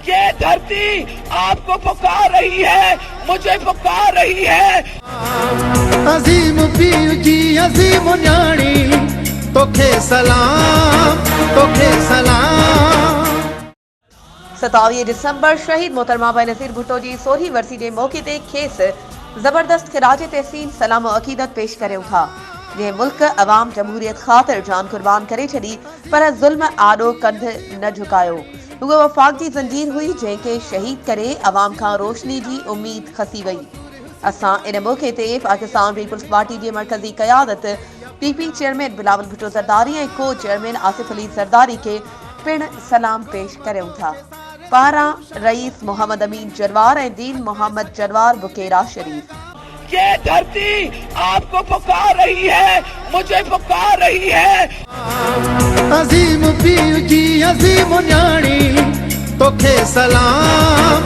ये धरती आपको पुकार रही है, मुझे पुकार रही है। अजीम पीर जी अजीम न्याणी तोखे सलाम, तोखे सलाम। 27 दिसंबर शहीद मोहतरमा बेनज़ीर भुट्टो जी 16वीं वरसी के मौके ते खेस जबरदस्त खिराज तहसीन सलाम अकीदत पेश करे था, जे मुल्क अवाम जमहूरियत ख़ातिर जान कुर्बान करे छड़ी, पर ज़ुल्म आडो कंध न झुकायो। उहा वफ़ाक़ जी ज़ंजीर हुई जंहिंखे शहीद करे अवाम खां रोशनी जी उम्मीद खसी वई। असां इन मौके ते पाकिस्तान पीपल्स पार्टी जी मरकज़ी क़यादत पीपी चेयरमैन बिलावल भुट्टो ज़रदारी ऐं को चेयरमैन आसिफ अली ज़रदारी के पिण सलाम पेश करूं था। पारा रईस मोहम्मद अमीन जरवार ऐं दीन मोहम्मद जरवार बुकेरा शरीफ। ये धरती आपको पुकार रही है, मुझे पुकार रही है। अजीम पीर जी अजीम न्याणी तोखे सलाम,